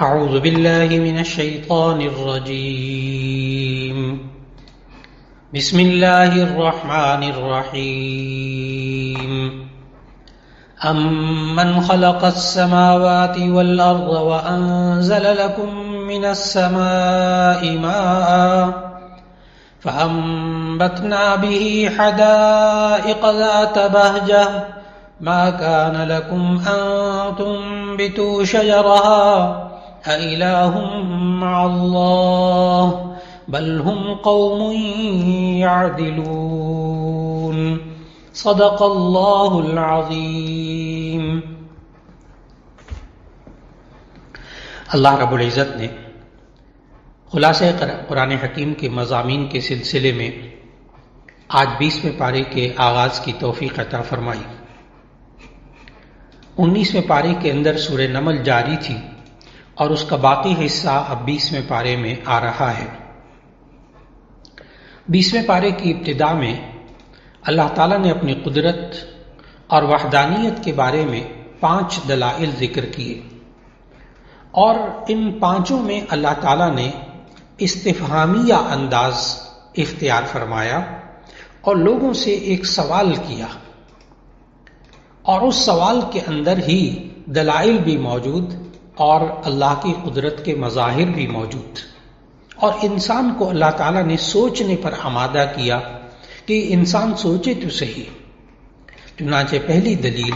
أعوذ بالله من الشيطان الرجيم. بسم الله الرحمن الرحيم. أمن خلق السماوات والأرض وأنزل لكم من السماء ماء فأنبتنا به حدائق ذات بهجة ما كان لكم أن تنبتوا شجرها أإله مع الله بل هم قوم يعدلون. صدق اللہ العظیم. اللہ رب العزت نے خلاصہ قرآن حکیم کے مضامین کے سلسلے میں آج 20ویں پارے کے آغاز کی توفیق عطا فرمائی. 19ویں پارے کے اندر سورہ نمل جاری تھی اور اس کا باقی حصہ اب 20ویں پارے میں آ رہا ہے. 20ویں پارے کی ابتدا میں اللہ تعالیٰ نے اپنی قدرت اور وحدانیت کے بارے میں 5 دلائل ذکر کیے اور ان 5 میں اللہ تعالیٰ نے استفہامیہ انداز اختیار فرمایا اور لوگوں سے ایک سوال کیا اور اس سوال کے اندر ہی دلائل بھی موجود اور اللہ کی قدرت کے مظاہر بھی موجود اور انسان کو اللہ تعالیٰ نے سوچنے پر آمادہ کیا کہ انسان سوچے تو صحیح. چنانچہ پہلی دلیل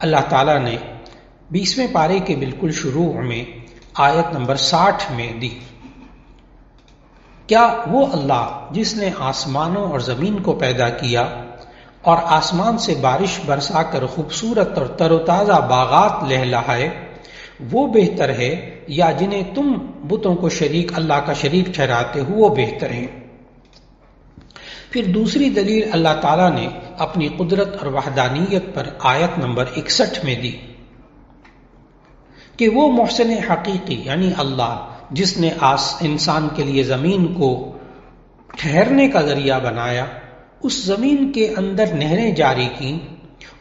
اللہ تعالیٰ نے 20ویں پارے کے بالکل شروع میں آیت نمبر 60 میں دی. کیا وہ اللہ جس نے آسمانوں اور زمین کو پیدا کیا اور آسمان سے بارش برسا کر خوبصورت اور تر و تازہ باغات لہلہائے وہ بہتر ہے یا جنہیں تم بتوں کو شریک اللہ کا شریک ٹھہراتے ہو وہ بہتر ہیں؟ پھر دوسری دلیل اللہ تعالیٰ نے اپنی قدرت اور وحدانیت پر آیت نمبر 61 میں دی کہ وہ محسن حقیقی یعنی اللہ جس نے انسان کے لیے زمین کو ٹھہرنے کا ذریعہ بنایا، اس زمین کے اندر نہریں جاری کی،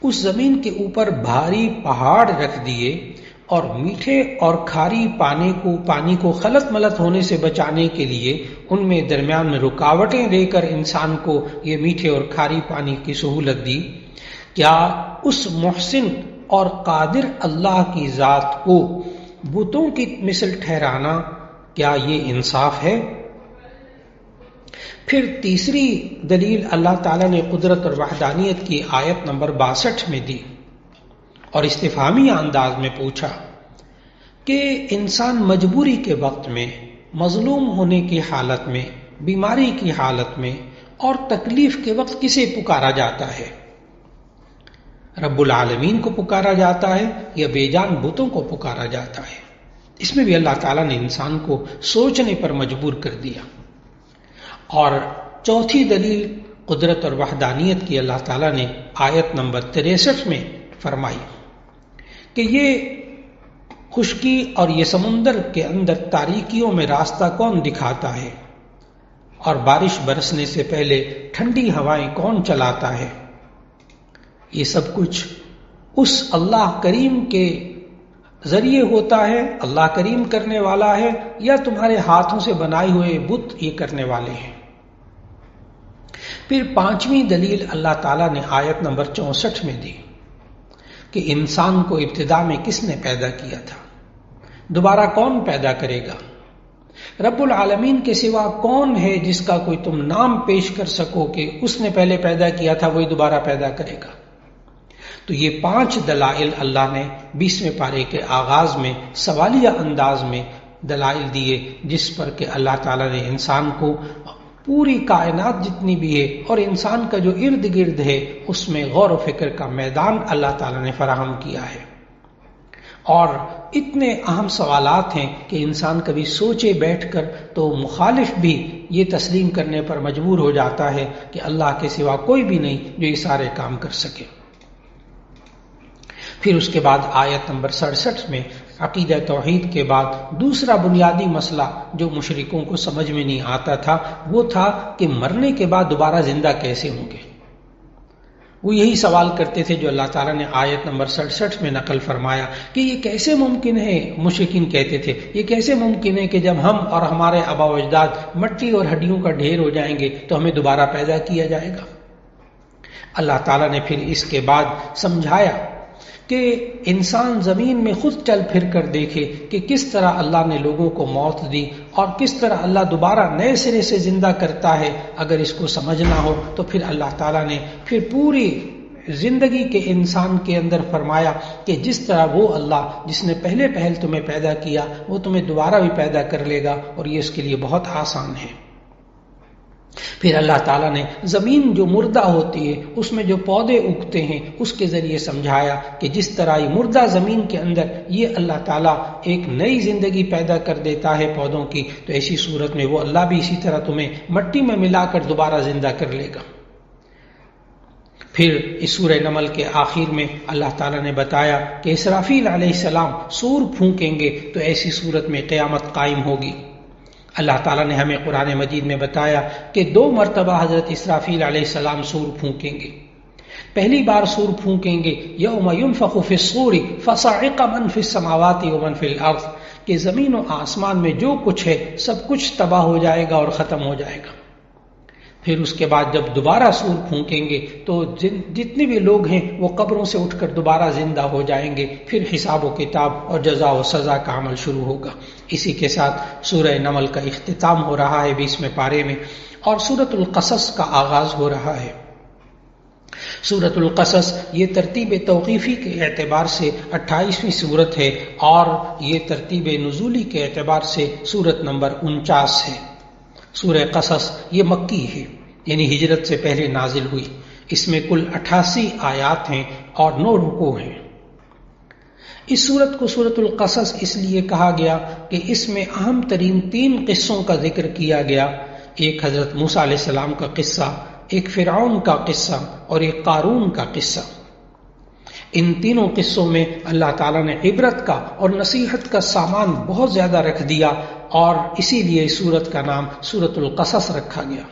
اس زمین کے اوپر بھاری پہاڑ رکھ دیے اور میٹھے اور کھاری پانی کو خلط ملط ہونے سے بچانے کے لیے ان میں درمیان میں رکاوٹیں دے کر انسان کو یہ میٹھے اور کھاری پانی کی سہولت دی. کیا اس محسن اور قادر اللہ کی ذات کو بتوں کی مثل ٹھہرانا کیا یہ انصاف ہے؟ پھر تیسری دلیل اللہ تعالیٰ نے قدرت اور وحدانیت کی آیت نمبر 62 میں دی اور استفہامی انداز میں پوچھا کہ انسان مجبوری کے وقت میں، مظلوم ہونے کی حالت میں، بیماری کی حالت میں اور تکلیف کے وقت کسے پکارا جاتا ہے؟ رب العالمین کو پکارا جاتا ہے یا بے جان بتوں کو پکارا جاتا ہے؟ اس میں بھی اللہ تعالیٰ نے انسان کو سوچنے پر مجبور کر دیا. اور چوتھی دلیل قدرت اور وحدانیت کی اللہ تعالیٰ نے آیت نمبر 63 میں فرمائی کہ یہ خشکی اور یہ سمندر کے اندر تاریکیوں میں راستہ کون دکھاتا ہے اور بارش برسنے سے پہلے ٹھنڈی ہوائیں کون چلاتا ہے؟ یہ سب کچھ اس اللہ کریم کے ذریعے ہوتا ہے. اللہ کریم کرنے والا ہے یا تمہارے ہاتھوں سے بنائے ہوئے بت یہ کرنے والے ہیں؟ پھر 5ویں دلیل اللہ تعالیٰ نے آیت نمبر 64 میں دی کہ انسان کو ابتدا میں کس نے پیدا کیا تھا، دوبارہ کون پیدا کرے گا؟ رب العالمین کے سوا کون ہے جس کا کوئی تم نام پیش کر سکو کہ اس نے پہلے پیدا کیا تھا وہی دوبارہ پیدا کرے گا؟ تو یہ 5 دلائل اللہ نے 20ویں پارے کے آغاز میں سوالیہ انداز میں دلائل دیے جس پر کہ اللہ تعالیٰ نے انسان کو پوری کائنات جتنی بھی ہے اور انسان کا جو ارد گرد ہے اس میں غور و فکر کا میدان اللہ تعالیٰ نے فراہم کیا ہے. اور اتنے اہم سوالات ہیں کہ انسان کبھی سوچے بیٹھ کر تو مخالف بھی یہ تسلیم کرنے پر مجبور ہو جاتا ہے کہ اللہ کے سوا کوئی بھی نہیں جو یہ سارے کام کر سکے. پھر اس کے بعد آیت نمبر 67 میں عقیدہ توحید کے بعد دوسرا بنیادی مسئلہ جو مشرکوں کو سمجھ میں نہیں آتا تھا وہ تھا کہ مرنے کے بعد دوبارہ زندہ کیسے ہوں گے. وہ یہی سوال کرتے تھے جو اللہ تعالیٰ نے آیت نمبر 67 میں نقل فرمایا کہ یہ کیسے ممکن ہے، مشرکین کہتے تھے یہ کیسے ممکن ہے کہ جب ہم اور ہمارے آبا و اجداد مٹی اور ہڈیوں کا ڈھیر ہو جائیں گے تو ہمیں دوبارہ پیدا کیا جائے گا۔ اللہ تعالیٰ نے پھر اس کے بعد سمجھایا کہ انسان زمین میں خود چل پھر کر دیکھے کہ کس طرح اللہ نے لوگوں کو موت دی اور کس طرح اللہ دوبارہ نئے سرے سے زندہ کرتا ہے۔ اگر اس کو سمجھنا ہو تو پھر اللہ تعالیٰ نے پھر پوری زندگی کے انسان کے اندر فرمایا کہ جس طرح وہ اللہ جس نے پہلے پہل تمہیں پیدا کیا وہ تمہیں دوبارہ بھی پیدا کر لے گا، اور یہ اس کے لیے بہت آسان ہے۔ پھر اللہ تعالیٰ نے زمین جو مردہ ہوتی ہے اس میں جو پودے اگتے ہیں اس کے ذریعے سمجھایا کہ جس طرح یہ مردہ زمین کے اندر یہ اللہ تعالیٰ ایک نئی زندگی پیدا کر دیتا ہے پودوں کی، تو ایسی صورت میں وہ اللہ بھی اسی طرح تمہیں مٹی میں ملا کر دوبارہ زندہ کر لے گا۔ پھر اس سورہ نمل کے آخر میں اللہ تعالیٰ نے بتایا کہ اسرافیل علیہ السلام سور پھونکیں گے تو ایسی صورت میں قیامت قائم ہوگی۔ اللہ تعالیٰ نے ہمیں قرآن مجید میں بتایا کہ 2 مرتبہ حضرت اسرافیل علیہ السلام سور پھونکیں گے۔ پہلی بار سور پھونکیں گے یوم ینفخ فی الصور فصعق من فی السماوات ومن فی الارض، کہ زمین و آسمان میں جو کچھ ہے سب کچھ تباہ ہو جائے گا اور ختم ہو جائے گا۔ پھر اس کے بعد جب دوبارہ سور پھونکیں گے تو جتنے بھی لوگ ہیں وہ قبروں سے اٹھ کر دوبارہ زندہ ہو جائیں گے، پھر حساب و کتاب اور جزا و سزا کا عمل شروع ہوگا۔ اسی کے ساتھ سورہ نمل کا اختتام ہو رہا ہے 20ویں پارے میں، اور سورۃ القصص کا آغاز ہو رہا ہے۔ سورۃ القصص یہ ترتیب توقیفی کے اعتبار سے 28ویں سورت ہے، اور یہ ترتیب نزولی کے اعتبار سے سورت نمبر 49 ہے۔ سورہ قصص یہ مکی ہے، یعنی ہجرت سے پہلے نازل ہوئی۔ اس میں کل 88 آیات ہیں اور 9 رکوع ہیں۔ اس سورت کو سورۃ القصص اس لیے کہا گیا کہ اس میں اہم ترین 3 قصوں کا ذکر کیا گیا، ایک حضرت موسیٰ علیہ السلام کا قصہ، ایک فرعون کا قصہ اور ایک قارون کا قصہ۔ ان تینوں قصوں میں اللہ تعالیٰ نے عبرت کا اور نصیحت کا سامان بہت زیادہ رکھ دیا، اور اسی لیے اس سورت کا نام سورۃ القصص رکھا گیا۔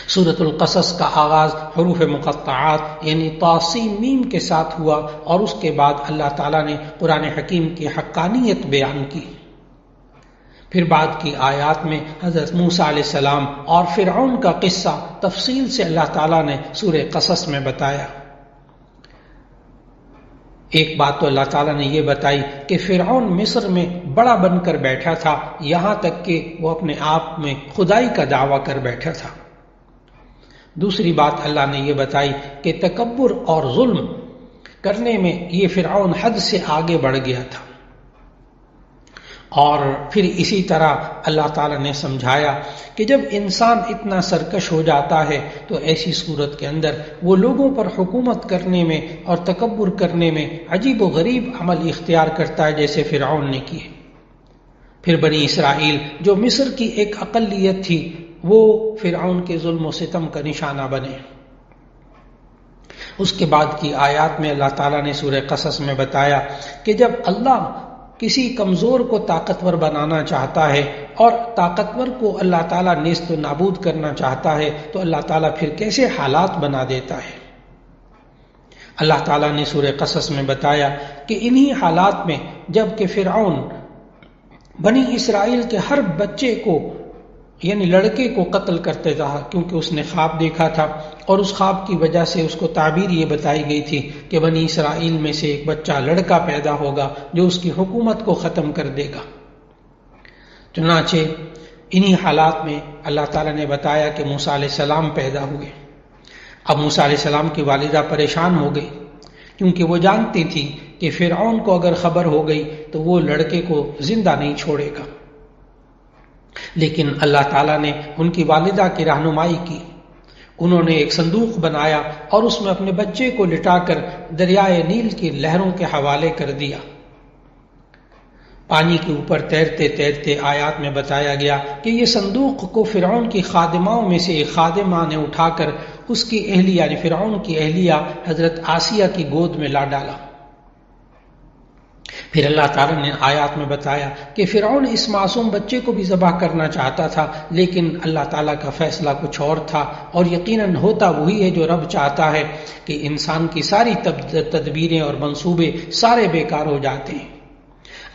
سورۃ القصص کا آغاز حروف مقطعات یعنی طاسین میم کے ساتھ ہوا، اور اس کے بعد اللہ تعالیٰ نے قرآن حکیم کی حقانیت بیان کی۔ پھر بعد کی آیات میں حضرت موسیٰ علیہ السلام اور فرعون کا قصہ تفصیل سے اللہ تعالیٰ نے سورہ قصص میں بتایا۔ ایک بات تو اللہ تعالیٰ نے یہ بتائی کہ فرعون مصر میں بڑا بن کر بیٹھا تھا، یہاں تک کہ وہ اپنے آپ میں خدائی کا دعویٰ کر بیٹھا تھا۔ دوسری بات اللہ نے یہ بتائی کہ تکبر اور ظلم کرنے میں یہ فرعون حد سے آگے بڑھ گیا تھا۔ اور پھر اسی طرح اللہ تعالیٰ نے سمجھایا کہ جب انسان اتنا سرکش ہو جاتا ہے تو ایسی صورت کے اندر وہ لوگوں پر حکومت کرنے میں اور تکبر کرنے میں عجیب و غریب عمل اختیار کرتا ہے، جیسے فرعون نے کیے۔ پھر بنی اسرائیل جو مصر کی ایک اقلیت تھی وہ فرعون کے ظلم و ستم کا نشانہ بنے۔ اس کے بعد کی آیات میں اللہ تعالیٰ نے سورہ قصص میں بتایا کہ جب اللہ کسی کمزور کو طاقتور بنانا چاہتا ہے اور طاقتور کو اللہ تعالیٰ نیست و نابود کرنا چاہتا ہے تو اللہ تعالیٰ پھر کیسے حالات بنا دیتا ہے۔ اللہ تعالیٰ نے سورہ قصص میں بتایا کہ انہی حالات میں جب کہ فرعون بنی اسرائیل کے ہر بچے کو یعنی لڑکے کو قتل کرتے تھا، کیونکہ اس نے خواب دیکھا تھا، اور اس خواب کی وجہ سے اس کو تعبیر یہ بتائی گئی تھی کہ بنی اسرائیل میں سے ایک بچہ لڑکا پیدا ہوگا جو اس کی حکومت کو ختم کر دے گا۔ چنانچہ انہی حالات میں اللہ تعالیٰ نے بتایا کہ موسیٰ علیہ السلام پیدا ہوئے۔ اب موسیٰ علیہ السلام کی والدہ پریشان ہو گئی، کیونکہ وہ جانتی تھی کہ فرعون کو اگر خبر ہو گئی تو وہ لڑکے کو زندہ نہیں چھوڑے گا۔ لیکن اللہ تعالیٰ نے ان کی والدہ کی رہنمائی کی، انہوں نے ایک صندوق بنایا اور اس میں اپنے بچے کو لٹا کر دریائے نیل کی لہروں کے حوالے کر دیا۔ پانی کے اوپر تیرتے تیرتے آیات میں بتایا گیا کہ یہ صندوق کو فرعون کی خادماؤں میں سے ایک خادمہ نے اٹھا کر اس کی اہلیہ یعنی فرعون کی اہلیہ حضرت آسیہ کی گود میں لا ڈالا۔ پھر اللہ تعالیٰ نے آیات میں بتایا کہ فرعون اس معصوم بچے کو بھی ذبح کرنا چاہتا تھا، لیکن اللہ تعالیٰ کا فیصلہ کچھ اور تھا، اور یقیناً ہوتا وہی ہے جو رب چاہتا ہے کہ انسان کی ساری تدبیریں اور منصوبے سارے بیکار ہو جاتے ہیں۔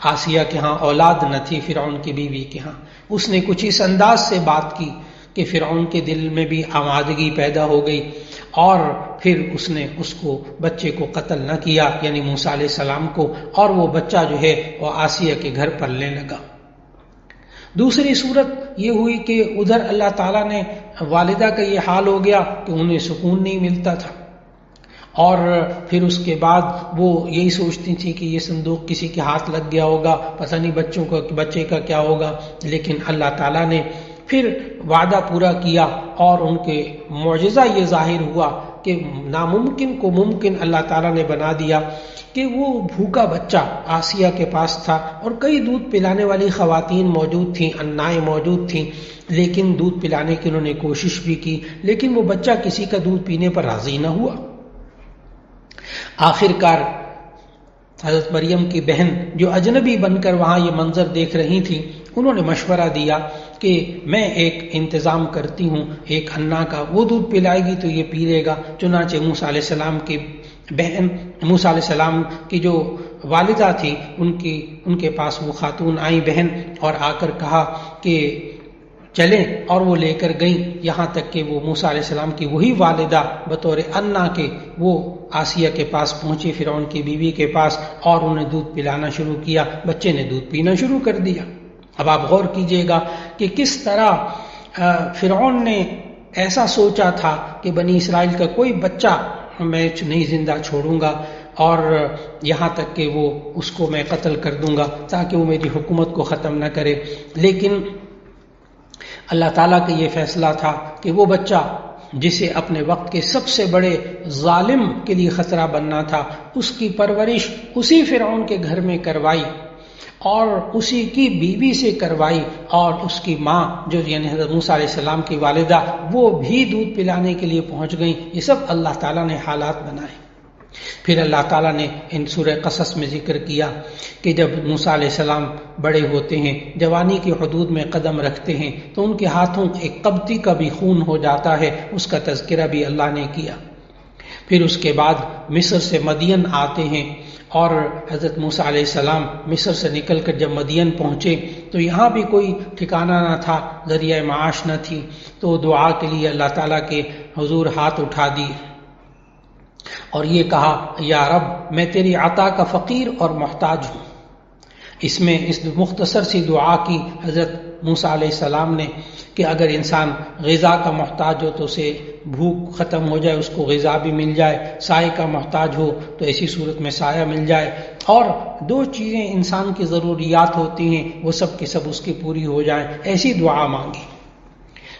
آسیہ کے ہاں اولاد نہ تھی فرعون کی بیوی کے ہاں، اس نے کچھ اس انداز سے بات کی کہ فرعون کے دل میں بھی آمادگی پیدا ہو گئی، اور پھر اس نے اس کو بچے کو قتل نہ کیا، یعنی موسیٰ علیہ السلام کو، اور وہ بچہ جو ہے وہ آسیہ کے گھر پلنے لگا۔ دوسری صورت یہ ہوئی کہ ادھر اللہ تعالیٰ نے والدہ کا یہ حال ہو گیا کہ انہیں سکون نہیں ملتا تھا، اور پھر اس کے بعد وہ یہی سوچتی تھی کہ یہ صندوق کسی کے ہاتھ لگ گیا ہوگا، پتہ نہیں بچے کا کیا ہوگا، لیکن اللہ تعالیٰ نے پھر وعدہ پورا کیا، اور ان کے معجزہ یہ ظاہر ہوا کہ ناممکن کو ممکن اللہ تعالیٰ نے بنا دیا کہ وہ بھوکا بچہ آسیہ کے پاس تھا، اور کئی دودھ پلانے والی خواتین موجود تھیں، انائیں موجود تھیں، لیکن دودھ پلانے کی انہوں نے کوشش بھی کی، لیکن وہ بچہ کسی کا دودھ پینے پر راضی نہ ہوا۔ آخر کار حضرت مریم کی بہن جو اجنبی بن کر وہاں یہ منظر دیکھ رہی تھی، انہوں نے مشورہ دیا کہ میں ایک انتظام کرتی ہوں ایک انا کا، وہ دودھ پلائے گی تو یہ پی لے گا۔ چنانچہ موسیٰ علیہ السلام کی بہن، موسیٰ علیہ السلام کی جو والدہ تھی، ان کے پاس وہ خاتون آئی بہن، اور آ کر کہا کہ چلیں، اور وہ لے کر گئیں، یہاں تک کہ وہ موسیٰ علیہ السلام کی وہی والدہ بطور انا کے وہ آسیہ کے پاس پہنچی، فرعون کی بیوی کے پاس، اور انہیں دودھ پلانا شروع کیا۔ بچے نے دودھ پینا شروع کر دیا۔ اب آپ غور کیجئے گا کہ کس طرح فرعون نے ایسا سوچا تھا کہ بنی اسرائیل کا کوئی بچہ میں نہیں زندہ چھوڑوں گا، اور یہاں تک کہ وہ اس کو میں قتل کر دوں گا تاکہ وہ میری حکومت کو ختم نہ کرے، لیکن اللہ تعالیٰ کا یہ فیصلہ تھا کہ وہ بچہ جسے اپنے وقت کے سب سے بڑے ظالم کے لیے خطرہ بننا تھا، اس کی پرورش اسی فرعون کے گھر میں کروائی، اور اسی کی بیوی سے کروائی، اور اس کی ماں جو یعنی حضرت موسیٰ علیہ السلام کی والدہ، وہ بھی دودھ پلانے کے لیے پہنچ گئیں۔ یہ سب اللہ تعالیٰ نے حالات بنائے۔ پھر اللہ تعالیٰ نے ان سورہ قصص میں ذکر کیا کہ جب موسیٰ علیہ السلام بڑے ہوتے ہیں، جوانی کی حدود میں قدم رکھتے ہیں، تو ان کے ہاتھوں ایک قبطی کا بھی خون ہو جاتا ہے، اس کا تذکرہ بھی اللہ نے کیا۔ پھر اس کے بعد مصر سے مدین آتے ہیں، اور حضرت موسیٰ علیہ السلام مصر سے نکل کر جب مدین پہنچے تو یہاں بھی کوئی ٹھکانہ نہ تھا، ذریعہ معاش نہ تھی، تو دعا کے لیے اللہ تعالیٰ کے حضور ہاتھ اٹھا دیے اور یہ کہا، یا رب میں تیری عطا کا فقیر اور محتاج ہوں۔ اس میں اس مختصر سی دعا کی حضرت موسیٰ علیہ السلام نے کہ اگر انسان غذا کا محتاج ہو تو اسے بھوک ختم ہو جائے، اس کو غذا بھی مل جائے، سائے کا محتاج ہو تو ایسی صورت میں سایہ مل جائے، اور دو چیزیں انسان کی ضروریات ہوتی ہیں وہ سب کی سب اس کی پوری ہو جائیں، ایسی دعا مانگی۔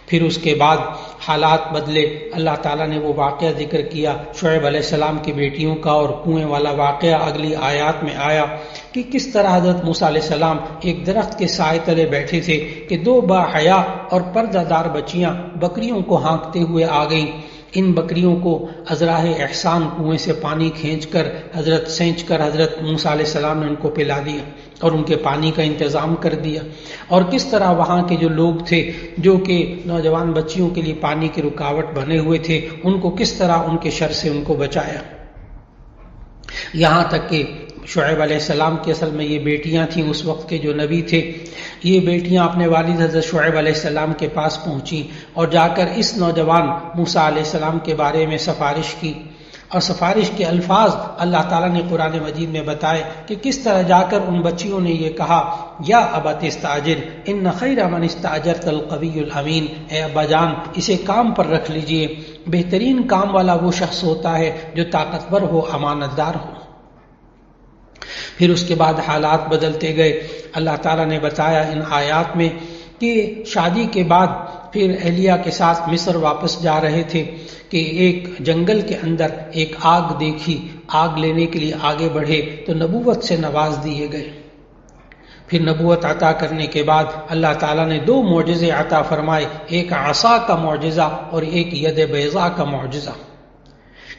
پھر اس کے بعد حالات بدلے، اللہ تعالیٰ نے وہ واقعہ ذکر کیا شعیب علیہ السلام کی بیٹیوں کا، اور کنویں والا واقعہ اگلی آیات میں آیا کہ کس طرح حضرت موسیٰ علیہ السلام ایک درخت کے سائے تلے بیٹھے تھے کہ دو باحیا اور پردہ دار بچیاں بکریوں کو ہانکتے ہوئے آ گئیں۔ ان بکریوں کو ازراہ احسان کنویں سے پانی کھینچ کر حضرت موسیٰ علیہ السلام نے ان کو پلا دیا اور ان کے پانی کا انتظام کر دیا، اور کس طرح وہاں کے جو لوگ تھے جو کہ نوجوان بچیوں کے لیے پانی کی رکاوٹ بنے ہوئے تھے، ان کو کس طرح ان کے شر سے ان کو بچایا۔ یہاں تک کہ شعیب علیہ السلام کی اصل میں یہ بیٹیاں تھیں، اس وقت کے جو نبی تھے، یہ بیٹیاں اپنے والد حضرت شعیب علیہ السلام کے پاس پہنچیں اور جا کر اس نوجوان موسیٰ علیہ السلام کے بارے میں سفارش کی، اور سفارش کے الفاظ اللہ تعالیٰ نے قرآن مجید میں بتائے کہ کس طرح جا کر ان بچیوں نے یہ کہا، یا ابت استاجر ان خیر من استاجرت القوی الامین، اے ابا جان اسے کام پر رکھ لیجئے، بہترین کام والا وہ شخص ہوتا ہے جو طاقتور ہو، امانت دار ہو۔ پھر اس کے بعد حالات بدلتے گئے۔ اللہ تعالیٰ نے بتایا ان آیات میں کہ شادی کے بعد پھر اہلیہ کے ساتھ مصر واپس جا رہے تھے کہ ایک جنگل کے اندر ایک آگ دیکھی، آگ لینے کے لیے آگے بڑھے تو نبوت سے نواز دیے گئے۔ پھر نبوت عطا کرنے کے بعد اللہ تعالیٰ نے دو معجزے عطا فرمائے، ایک عصا کا معجزہ اور ایک ید بیضاء کا معجزہ،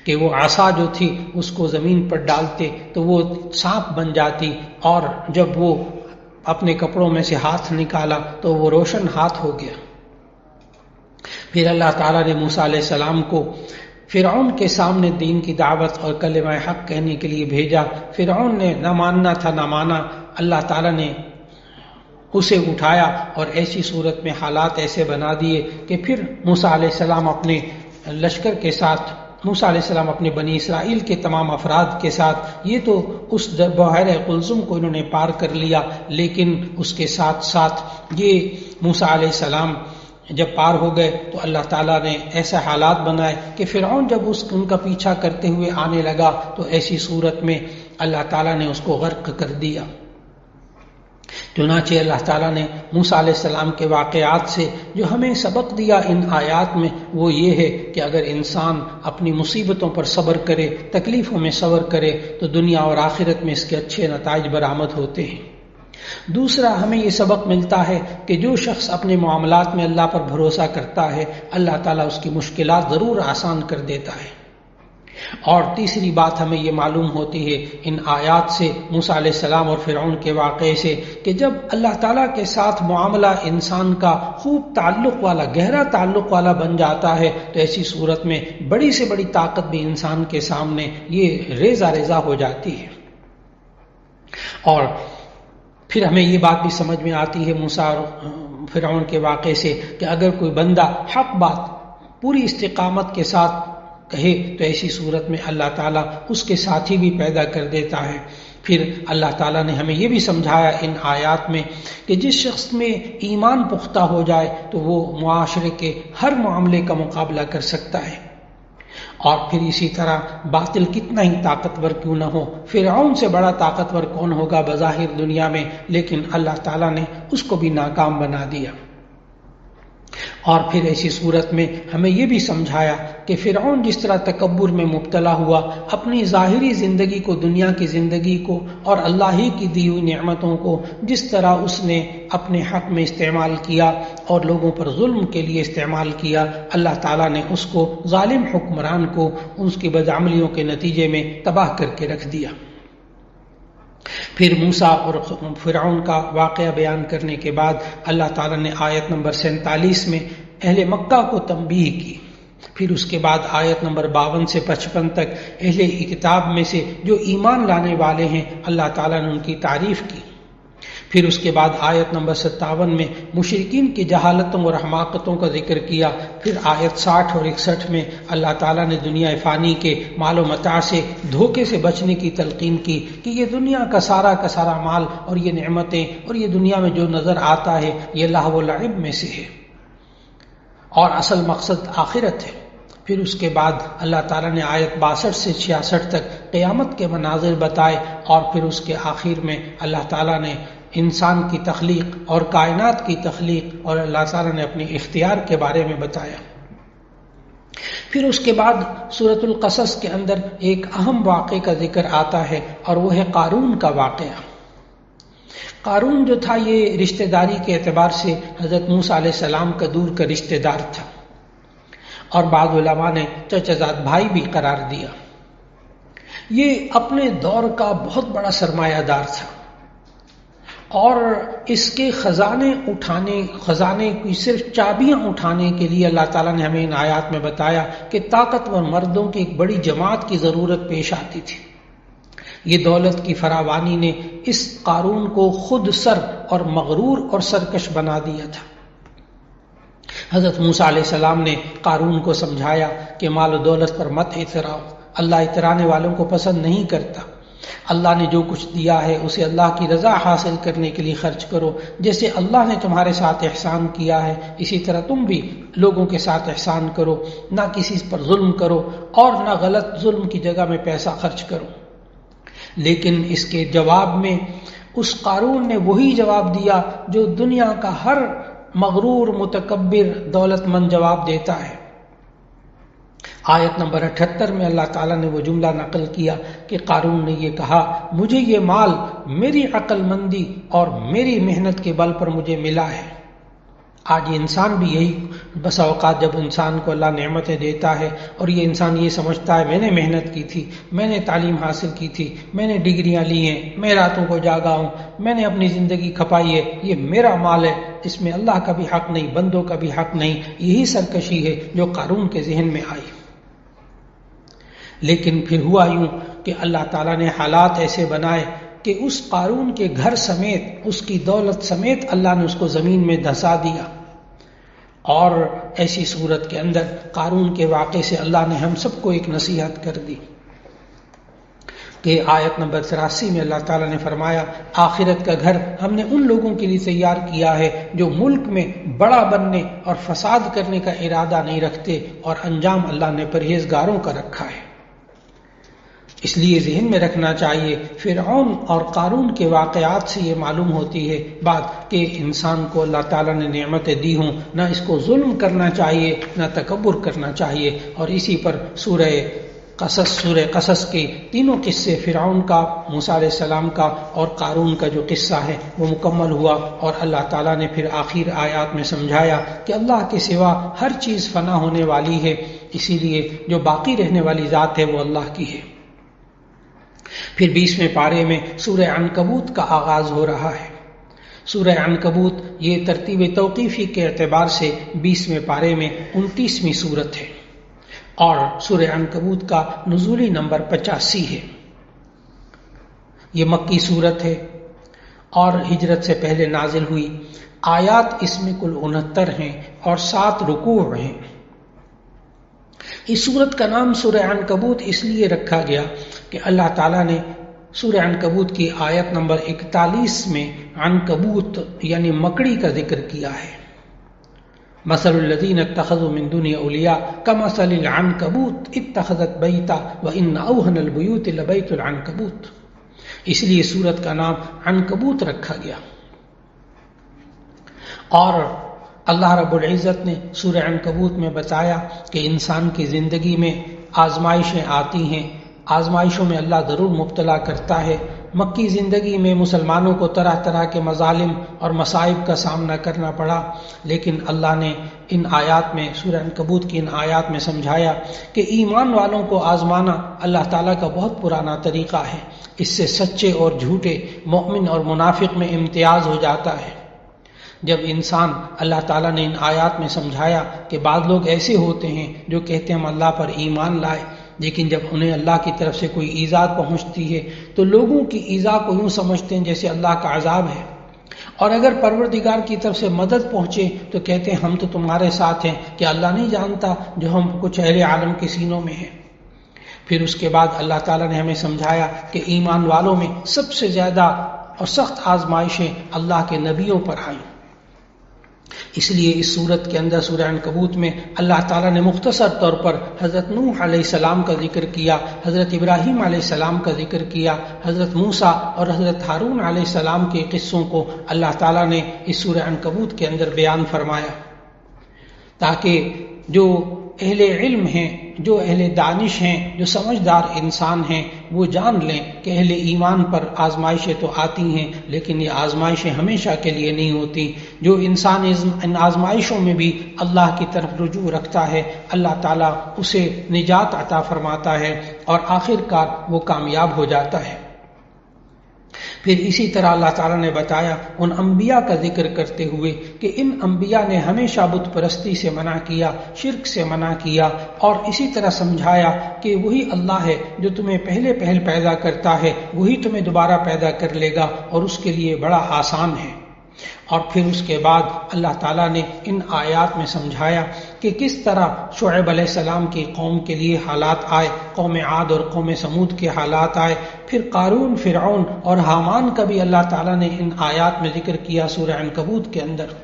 کہ وہ عصا جو تھی اس کو زمین پر ڈالتے تو وہ سانپ بن جاتی، اور جب وہ اپنے کپڑوں میں سے ہاتھ نکالا تو وہ روشن ہاتھ ہو گیا۔ پھر اللہ تعالیٰ نے موسیٰ علیہ السلام کو فرعون کے سامنے دین کی دعوت اور کلمہ حق کہنے کے لیے بھیجا۔ فرعون نے نہ ماننا تھا، نہ مانا۔ اللہ تعالیٰ نے اسے اٹھایا اور ایسی صورت میں حالات ایسے بنا دیے کہ پھر موسیٰ علیہ السلام اپنے لشکر کے ساتھ، موسیٰ علیہ السلام اپنے بنی اسرائیل کے تمام افراد کے ساتھ، یہ تو اس بحیرہ قلزم کو انہوں نے پار کر لیا، لیکن اس کے ساتھ ساتھ یہ موسیٰ علیہ السلام جب پار ہو گئے تو اللہ تعالیٰ نے ایسا حالات بنائے کہ فرعون جب ان کا پیچھا کرتے ہوئے آنے لگا تو ایسی صورت میں اللہ تعالیٰ نے اس کو غرق کر دیا۔ چنانچہ اللہ تعالیٰ نے موسیٰ علیہ السلام کے واقعات سے جو ہمیں سبق دیا ان آیات میں، وہ یہ ہے کہ اگر انسان اپنی مصیبتوں پر صبر کرے، تکلیفوں میں صبر کرے، تو دنیا اور آخرت میں اس کے اچھے نتائج برآمد ہوتے ہیں۔ دوسرا ہمیں یہ سبق ملتا ہے کہ جو شخص اپنے معاملات میں اللہ پر بھروسہ کرتا ہے، اللہ تعالیٰ اس کی مشکلات ضرور آسان کر دیتا ہے۔ اور تیسری بات ہمیں یہ معلوم ہوتی ہے ان آیات سے، موسیٰ علیہ السلام اور فرعون کے واقعے سے، کہ جب اللہ تعالیٰ کے ساتھ معاملہ انسان کا خوب تعلق والا، گہرا تعلق والا بن جاتا ہے تو ایسی صورت میں بڑی سے بڑی طاقت بھی انسان کے سامنے یہ ریزہ ریزہ ہو جاتی ہے۔ اور پھر ہمیں یہ بات بھی سمجھ میں آتی ہے موسیٰ اور فرعون کے واقعے سے کہ اگر کوئی بندہ حق بات پوری استقامت کے ساتھ کہے تو ایسی صورت میں اللہ تعالیٰ اس کے ساتھی بھی پیدا کر دیتا ہے۔ پھر اللہ تعالیٰ نے ہمیں یہ بھی سمجھایا ان آیات میں کہ جس شخص میں ایمان پختہ ہو جائے تو وہ معاشرے کے ہر معاملے کا مقابلہ کر سکتا ہے۔ اور پھر اسی طرح باطل کتنا ہی طاقتور کیوں نہ ہو، فرعون سے بڑا طاقتور کون ہوگا بظاہر دنیا میں، لیکن اللہ تعالیٰ نے اس کو بھی ناکام بنا دیا۔ اور پھر ایسی صورت میں ہمیں یہ بھی سمجھایا کہ فرعون جس طرح تکبر میں مبتلا ہوا، اپنی ظاہری زندگی کو، دنیا کی زندگی کو اور اللہ ہی کی دی ہوئی نعمتوں کو جس طرح اس نے اپنے حق میں استعمال کیا اور لوگوں پر ظلم کے لیے استعمال کیا، اللہ تعالیٰ نے اس کو، ظالم حکمران کو، اس کی بدعملیوں کے نتیجے میں تباہ کر کے رکھ دیا۔ پھر موسیٰ اور فرعون کا واقعہ بیان کرنے کے بعد اللہ تعالیٰ نے آیت نمبر 47 میں اہل مکہ کو تنبیہ کی۔ پھر اس کے بعد آیت نمبر 52 سے 55 تک اہل کتاب میں سے جو ایمان لانے والے ہیں اللہ تعالیٰ نے ان کی تعریف کی۔ پھر اس کے بعد آیت نمبر 57 میں مشرکین کی جہالتوں اور حماقتوں کا ذکر کیا۔ پھر آیت 60 اور 61 میں اللہ تعالیٰ نے دنیا فانی کے مال و متاع سے، دھوکے سے بچنے کی تلقین کی کہ یہ دنیا کا سارا مال اور یہ نعمتیں اور یہ دنیا میں جو نظر آتا ہے یہ لہو و لعب میں سے ہے اور اصل مقصد آخرت ہے۔ پھر اس کے بعد اللہ تعالیٰ نے آیت 62 سے 66 تک قیامت کے مناظر بتائے، اور پھر اس کے آخر میں اللہ تعالیٰ نے انسان کی تخلیق اور کائنات کی تخلیق اور اللہ تعالیٰ نے اپنے اختیار کے بارے میں بتایا۔ پھر اس کے بعد سورۃ القصص کے اندر ایک اہم واقعے کا ذکر آتا ہے اور وہ ہے قارون کا واقعہ۔ قارون جو تھا یہ رشتہ داری کے اعتبار سے حضرت موسیٰ علیہ السلام کا دور کا رشتہ دار تھا، اور بعض علماء نے چچا زاد بھائی بھی قرار دیا۔ یہ اپنے دور کا بہت بڑا سرمایہ دار تھا، اور اس کے خزانے کی صرف چابیاں اٹھانے کے لیے اللہ تعالیٰ نے ہمیں ان آیات میں بتایا کہ طاقتور مردوں کی ایک بڑی جماعت کی ضرورت پیش آتی تھی۔ یہ دولت کی فراوانی نے اس قارون کو خود سر اور مغرور اور سرکش بنا دیا تھا۔ حضرت موسیٰ علیہ السلام نے قارون کو سمجھایا کہ مال و دولت پر مت اتراؤ، اللہ اترانے والوں کو پسند نہیں کرتا۔ اللہ نے جو کچھ دیا ہے اسے اللہ کی رضا حاصل کرنے کے لیے خرچ کرو، جیسے اللہ نے تمہارے ساتھ احسان کیا ہے اسی طرح تم بھی لوگوں کے ساتھ احسان کرو، نہ کسی پر ظلم کرو اور نہ غلط ظلم کی جگہ میں پیسہ خرچ کرو۔ لیکن اس کے جواب میں اس قارون نے وہی جواب دیا جو دنیا کا ہر مغرور، متکبر، دولت مند جواب دیتا ہے۔ آیت نمبر 78 میں اللہ تعالیٰ نے وہ جملہ نقل کیا کہ قارون نے یہ کہا، مجھے یہ مال میری عقل مندی اور میری محنت کے بل پر مجھے ملا ہے۔ آج یہ انسان بھی یہی بسا اوقات جب انسان کو اللہ نعمتیں دیتا ہے اور یہ انسان یہ سمجھتا ہے میں نے محنت کی تھی، میں نے تعلیم حاصل کی تھی، میں نے ڈگریاں لی ہیں، میں راتوں کو جاگا ہوں، میں نے اپنی زندگی کھپائی ہے، یہ میرا مال ہے، اس میں اللہ کا بھی حق نہیں، بندوں کا بھی حق نہیں. یہی سرکشی ہے جو قارون کے ذہن میں آئی. لیکن پھر ہوا یوں کہ اللہ تعالیٰ نے حالات ایسے بنائے کہ اس قارون کے گھر سمیت، اس کی دولت سمیت اللہ نے اس کو زمین میں دھسا دیا. اور ایسی صورت کے اندر قارون کے واقعے سے اللہ نے ہم سب کو ایک نصیحت کر دی کہ آیت نمبر 83 میں اللہ تعالیٰ نے فرمایا آخرت کا گھر ہم نے ان لوگوں کے لیے تیار کیا ہے جو ملک میں بڑا بننے اور فساد کرنے کا ارادہ نہیں رکھتے، اور انجام اللہ نے پرہیزگاروں کا رکھا ہے. اس لیے ذہن میں رکھنا چاہیے، فرعون اور قارون کے واقعات سے یہ معلوم ہوتی ہے بات کہ انسان کو اللہ تعالیٰ نے نعمتیں دی ہوں، نہ اس کو ظلم کرنا چاہیے، نہ تکبر کرنا چاہیے. اور اسی پر سورہ قصص کے تینوں قصے، فرعون کا، موسیٰ علیہ السلام کا اور قارون کا جو قصہ ہے وہ مکمل ہوا. اور اللہ تعالیٰ نے پھر آخر آیات میں سمجھایا کہ اللہ کے سوا ہر چیز فنا ہونے والی ہے، اسی لیے جو باقی رہنے والی ذات ہے وہ اللہ کی ہے. پھر 20ویں پارے میں سورہ عنکبوت کا آغاز ہو رہا ہے. سورہ عنکبوت یہ ترتیب توقیفی کے اعتبار سے 20ویں پارے میں 29ویں سورت ہے، اور سورہ عنکبوت کا نزولی نمبر 85 ہے. یہ مکی سورت ہے اور ہجرت سے پہلے نازل ہوئی. آیات اس میں کل 69 ہیں اور 7 رکوع ہیں. اس سورت کا نام سورہ عنکبوت اس لیے رکھا گیا کہ اللہ تعالیٰ نے سورہ عنکبوت کی آیت نمبر 41 میں عنکبوت یعنی مکڑی کا ذکر کیا ہے. مثل الذین اتخذوا من دونہ اولیاء کمثل العنکبوت اتخذت بیتا وان اوہن البیوت لبیت العنکبوت. اس لیے سورت کا نام عنکبوت رکھا گیا. اور اللہ رب العزت نے سورہ عنکبوت میں بتایا کہ انسان کی زندگی میں آزمائشیں آتی ہیں، آزمائشوں میں اللہ ضرور مبتلا کرتا ہے. مکی زندگی میں مسلمانوں کو طرح طرح کے مظالم اور مصائب کا سامنا کرنا پڑا، لیکن اللہ نے ان آیات میں، سورہ عنکبوت کی ان آیات میں سمجھایا کہ ایمان والوں کو آزمانا اللہ تعالیٰ کا بہت پرانا طریقہ ہے. اس سے سچے اور جھوٹے، مومن اور منافق میں امتیاز ہو جاتا ہے. جب انسان، اللہ تعالیٰ نے ان آیات میں سمجھایا کہ بعض لوگ ایسے ہوتے ہیں جو کہتے ہیں ہم اللہ پر ایمان لائے، لیکن جب انہیں اللہ کی طرف سے کوئی ایذا پہنچتی ہے تو لوگوں کی ایذا کو یوں سمجھتے ہیں جیسے اللہ کا عذاب ہے، اور اگر پروردگار کی طرف سے مدد پہنچے تو کہتے ہیں ہم تو تمہارے ساتھ ہیں، کہ اللہ نہیں جانتا جو ہم کچھ اہل عالم کے سینوں میں ہیں. پھر اس کے بعد اللہ تعالیٰ نے ہمیں سمجھایا کہ ایمان والوں میں سب سے زیادہ اور سخت آزمائشیں اللہ کے نبیوں پر آئیں. اس لیے اس سورت کے اندر، سورہ عنکبوت میں، اللہ تعالیٰ نے مختصر طور پر حضرت نوح علیہ السلام کا ذکر کیا، حضرت ابراہیم علیہ السلام کا ذکر کیا، حضرت موسیٰ اور حضرت ہارون علیہ السلام کے قصوں کو اللہ تعالیٰ نے اس سورہ عنکبوت کے اندر بیان فرمایا، تاکہ جو اہل علم ہیں، جو اہل دانش ہیں، جو سمجھدار انسان ہیں، وہ جان لیں کہ اہل ایمان پر آزمائشیں تو آتی ہیں، لیکن یہ آزمائشیں ہمیشہ کے لیے نہیں ہوتی. جو انسان ان آزمائشوں میں بھی اللہ کی طرف رجوع رکھتا ہے، اللہ تعالیٰ اسے نجات عطا فرماتا ہے اور آخر کار وہ کامیاب ہو جاتا ہے. پھر اسی طرح اللہ تعالیٰ نے بتایا ان انبیاء کا ذکر کرتے ہوئے کہ ان انبیاء نے ہمیشہ بت پرستی سے منع کیا، شرک سے منع کیا، اور اسی طرح سمجھایا کہ وہی اللہ ہے جو تمہیں پہلے پیدا کرتا ہے، وہی تمہیں دوبارہ پیدا کر لے گا اور اس کے لیے بڑا آسان ہے. اور پھر اس کے بعد اللہ تعالیٰ نے ان آیات میں سمجھایا کہ کس طرح شعیب علیہ السلام کی قوم کے لیے حالات آئے، قوم عاد اور قوم سمود کے حالات آئے، پھر قارون، فرعون اور حامان کا بھی اللہ تعالیٰ نے ان آیات میں ذکر کیا سورہ عنکبوت کے اندر.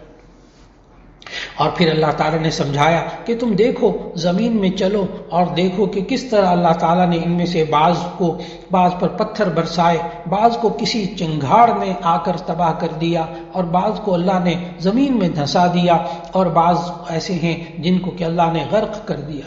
اور پھر اللہ تعالیٰ نے سمجھایا کہ تم دیکھو، زمین میں چلو اور دیکھو کہ کس طرح اللہ تعالیٰ نے ان میں سے بعض پر پتھر برسائے، بعض کو کسی چنگھاڑ نے آ کر تباہ کر دیا، اور بعض کو اللہ نے زمین میں دھسا دیا، اور بعض ایسے ہیں جن کو کہ اللہ نے غرق کر دیا.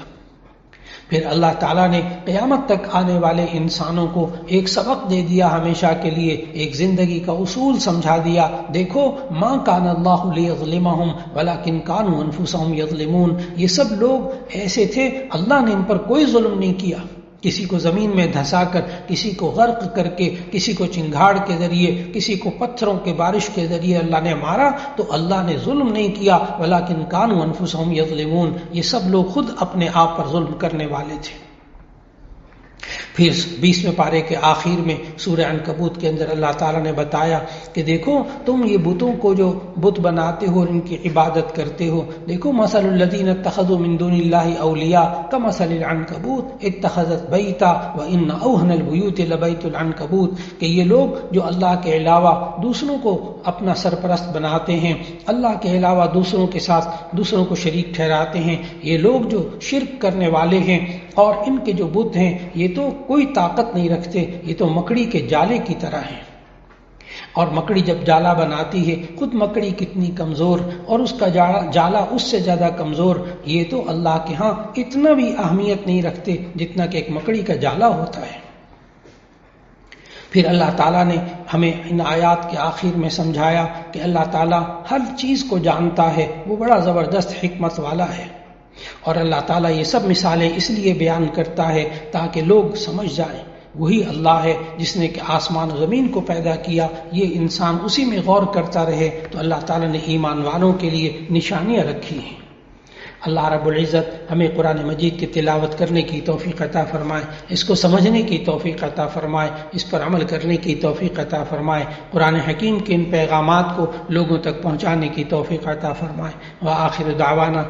پھر اللہ تعالیٰ نے قیامت تک آنے والے انسانوں کو ایک سبق دے دیا، ہمیشہ کے لیے ایک زندگی کا اصول سمجھا دیا۔ دیکھو، ما کان اللہ لیظلمہم ولکن کانوا انفسہم یظلمون، یہ سب لوگ ایسے تھے، اللہ نے ان پر کوئی ظلم نہیں کیا، کسی کو زمین میں دھسا کر، کسی کو غرق کر کے، کسی کو چنگھاڑ کے ذریعے، کسی کو پتھروں کے بارش کے ذریعے اللہ نے مارا، تو اللہ نے ظلم نہیں کیا، ولکن کانوا انفسہم یظلمون، یہ سب لوگ خود اپنے آپ پر ظلم کرنے والے تھے۔ پھر 20ویں پارے کے آخر میں سورہ عنکبوت کے اندر اللہ تعالیٰ نے بتایا کہ دیکھو، تم یہ بتوں کو جو بت بناتے ہو اور ان کی عبادت کرتے ہو، دیکھو مثل الذین اتخذوا من دون اللہ اولیاء کمثل العنکبوت اتخذت بیتا وان اوہن البیوت لبیت العنکبوت، کہ یہ لوگ جو اللہ کے علاوہ دوسروں کو اپنا سرپرست بناتے ہیں، اللہ کے علاوہ دوسروں کے ساتھ دوسروں کو شریک ٹھہراتے ہیں، یہ لوگ جو شرک کرنے والے ہیں اور ان کے جو بت ہیں یہ تو کوئی طاقت نہیں رکھتے، یہ تو مکڑی کے جالے کی طرح ہیں۔ اور مکڑی جب جالا بناتی ہے، خود مکڑی کتنی کمزور اور اس کا جالا اس سے زیادہ کمزور، یہ تو اللہ کے ہاں اتنا بھی اہمیت نہیں رکھتے جتنا کہ ایک مکڑی کا جالا ہوتا ہے۔ پھر اللہ تعالیٰ نے ہمیں ان آیات کے آخر میں سمجھایا کہ اللہ تعالیٰ ہر چیز کو جانتا ہے، وہ بڑا زبردست حکمت والا ہے، اور اللہ تعالیٰ یہ سب مثالیں اس لیے بیان کرتا ہے تاکہ لوگ سمجھ جائیں وہی اللہ ہے جس نے کہ آسمان و زمین کو پیدا کیا، یہ انسان اسی میں غور کرتا رہے۔ تو اللہ تعالیٰ نے ایمان والوں کے لیے نشانیاں رکھی ہیں۔ اللہ رب العزت ہمیں قرآن مجید کی تلاوت کرنے کی توفیق عطا فرمائے، اس کو سمجھنے کی توفیق عطا فرمائے، اس پر عمل کرنے کی توفیق عطا فرمائے، قرآن حکیم کے ان پیغامات کو لوگوں تک پہنچانے کی توفیق عطا فرمائے۔ وآخر دعوانا